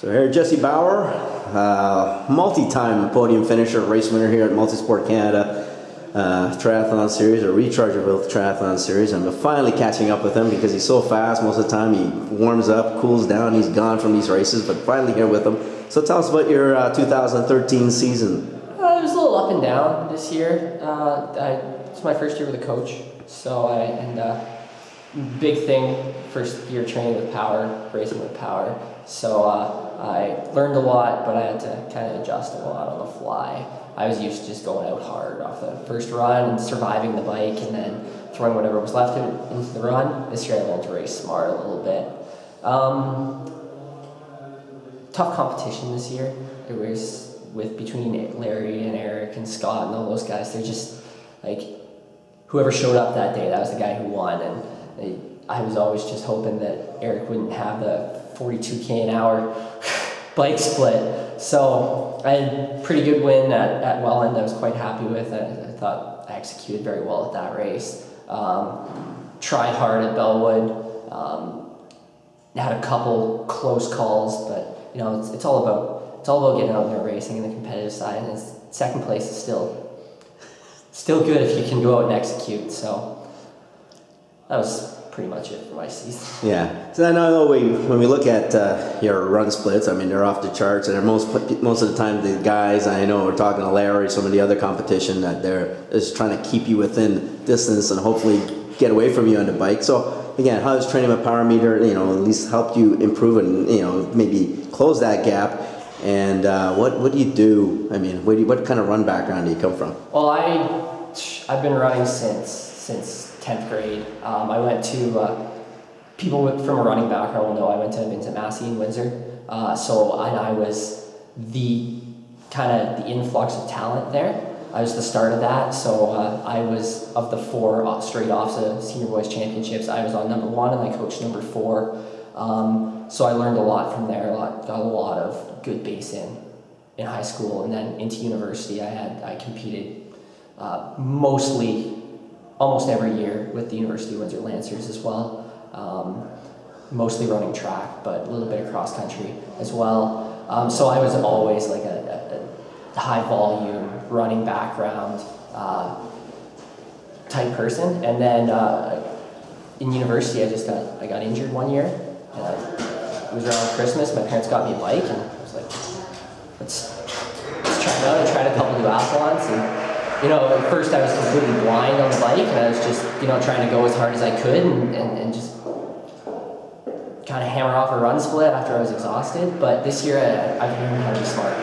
So here, Jesse Bauer, multi-time podium finisher, race winner here at MultiSport Canada Triathlon Series, or Rechargeable Triathlon Series. I'm finally catching up with him because he's so fast. Most of the time he warms up, cools down, he's gone from these races, but finally here with him. So tell us about your 2013 season. It was a little up and down this year. It's my first year with a coach, so big thing, first year training with Power, racing with Power. So I learned a lot, but I had to kind of adjust a lot on the fly. I was used to just going out hard off the first run and surviving the bike and then throwing whatever was left into the run. This year I learned to race smart a little bit. Tough competition this year. It was between Larry and Eric and Scott and all those guys. They're just like, whoever showed up that day, that was the guy who won. And I was always just hoping that Eric wouldn't have the 42k an hour bike split. So I had a pretty good win at Welland. I was quite happy with. I thought I executed very well at that race. Tried hard at Bellwood. Had a couple close calls, but you know it's all about getting out there racing and the competitive side. And second place is still good if you can go out and execute. So that was pretty much it for my season. Yeah. So I know when we look at your run splits, I mean, they're off the charts, and most of the time the guys, I know we're talking to Larry, some of the other competition, that they're just trying to keep you within distance and hopefully get away from you on the bike. So again, how does training with Power Meter, you know, at least help you improve and, you know, maybe close that gap? And what do you do? I mean, what kind of run background do you come from? Well, I've been running since 10th grade. I went to, people from a running background will know I went to Vincent Massey in Windsor. So I was the influx of talent there. I was the start of that. So I was, of the 4 straight OFSA Senior Boys Championships, I was on number 1 and I coached number 4. So I learned a lot from there, got a lot of good base in high school, and then into university I competed almost every year with the University of Windsor Lancers as well. Mostly running track, but a little bit of cross country as well. So I was always like a high volume running background type person. And then in university I got injured one year. It was around Christmas. My parents got me a bike, and I was like, let's try it out. I tried a couple duathlons, and you know, at first I was completely blind on the bike, and I was just, you know, trying to go as hard as I could and just kind of hammer off a run split after I was exhausted. But this year I've learned how to be smart,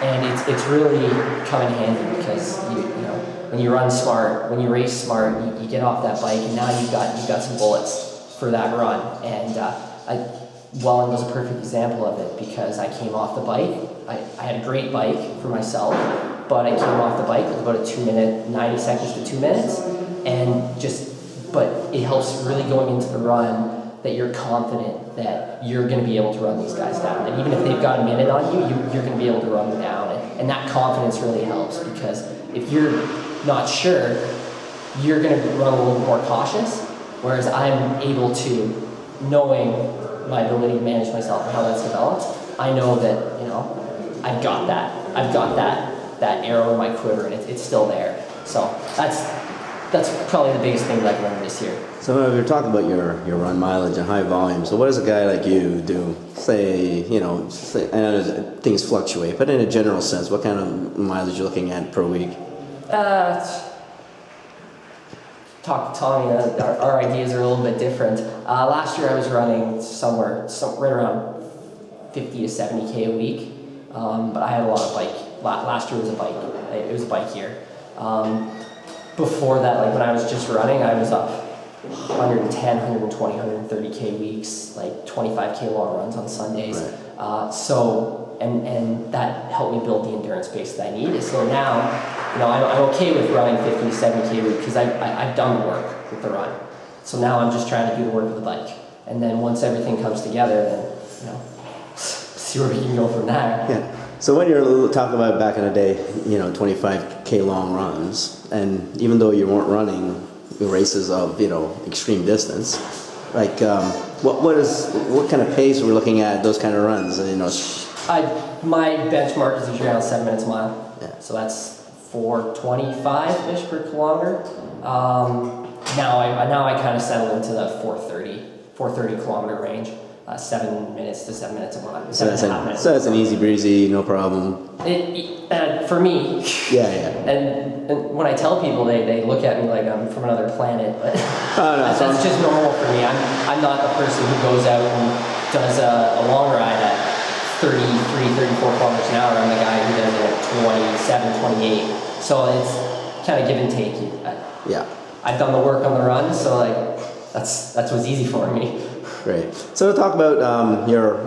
and it's really come in handy because you know when you run smart, when you race smart, you get off that bike, and now you've got some bullets for that run. And Welland was a perfect example of it because I came off the bike. I had a great bike for myself, but I came off the bike with about a 2 minute, 90 seconds to 2 minutes, but it helps really going into the run that you're confident that you're going to be able to run these guys down. And even if they've got a minute on you, you're going to be able to run them down. And that confidence really helps, because if you're not sure, you're going to run a little more cautious, whereas I'm able to, knowing my ability to manage myself and how that's developed, I know that, you know, I've got that arrow in my quiver, and it's still there. So that's probably the biggest thing that I've learned this year. So we were talking about your run mileage and high volume. So what does a guy like you do? Say, you know, I know things fluctuate, but in a general sense, what kind of mileage are you looking at per week? Our ideas are a little bit different. Last year I was running somewhere right around 50 to 70k a week, but I had a lot of bike. Last year was a bike. It was a bike year. Before that, like when I was just running, I was up 110, 120, 130k weeks, like 25k long runs on Sundays. Right. And that helped me build the endurance base that I need. So now, you know, I'm okay with running 50 to 70k a week because I've done the work with the run. So now I'm just trying to do the work with the bike. And then once everything comes together, then, you know, see where we can go from there. Yeah. So when you're talking about back in the day, you know, 25k long runs, and even though you weren't running races of, you know, extreme distance, like what kind of pace we're looking at those kind of runs? You know, my benchmark is usually around 7 minutes a mile. Yeah. So that's 4:25-ish per kilometer. Now I kind of settle into the 4:30 kilometer range. 7 minutes to 7 minutes a mile. So that's an easy breezy, no problem. For me. Yeah. And when I tell people, they look at me like I'm from another planet, but Oh, no, that's just normal for me. I'm not the person who goes out and does a long ride at 33, 34 kilometers an hour. I'm the guy who does it at 27, 28. So it's kind of give and take. Yeah. I've done the work on the run, so like that's what's easy for me. Great. So to talk about your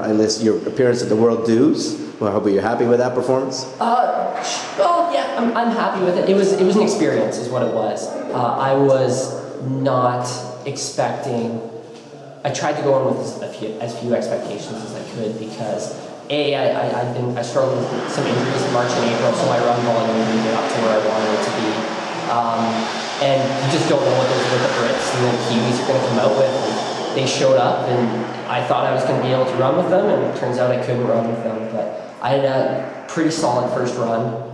appearance at the World Dues. Well, I hope you're happy with that performance. Well, yeah, I'm happy with it. It was an experience, is what it was. I was not expecting. I tried to go in with as few expectations as I could because I struggled with some injuries in March and April, so my run volume didn't get up to where I wanted it to be. And you just don't know what the Brits and the Kiwis are going to come out with. They showed up, and I thought I was going to be able to run with them, and it turns out I couldn't run with them. But I had a pretty solid first run.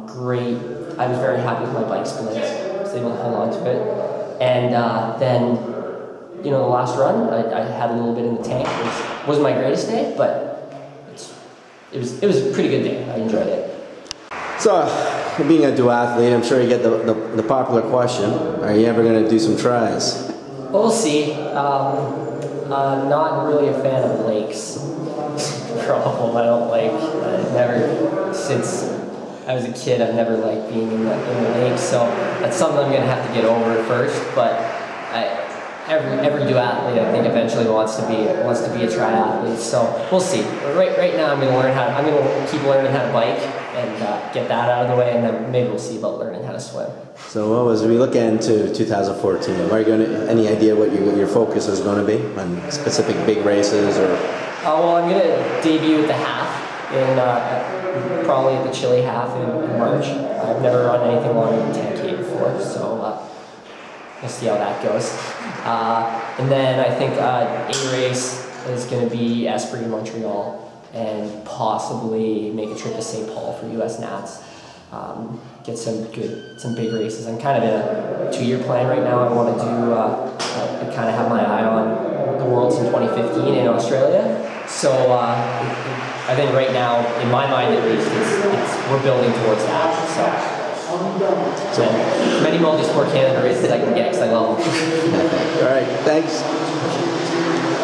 Great. I was very happy with my bike splits. I was able to hold on to it. And then, the last run, I had a little bit in the tank. It wasn't my greatest day, but it was a pretty good day. I enjoyed it. So, being a duathlete, I'm sure you get the popular question: are you ever going to do some tries? We'll see. I'm not really a fan of lakes. Problem I don't like. Since I was a kid, I've never liked being in the lake. So that's something I'm gonna have to get over first. But every duathlete, I think, eventually wants to be a triathlete. So we'll see. Right now, I'm gonna keep learning how to bike and get that out of the way, and then maybe we'll see about learning how to swim. So as we look into 2014, are you any idea what your focus is going to be on specific big races or? Well, I'm gonna debut at the half in probably at the Chile half in March. I've never run anything longer than 10K before, so we'll see how that goes. And then I think a race is going to be Esprit, Montreal, and possibly make a trip to St. Paul for US Nats. Get some big races. I'm kind of in a 2-year plan right now. I want to do, I kind of have my eye on the Worlds in 2015 in Australia. So I think right now, in my mind at least, we're building towards that. So as many MultiSport Canada races I can get because I love them. All right, thanks.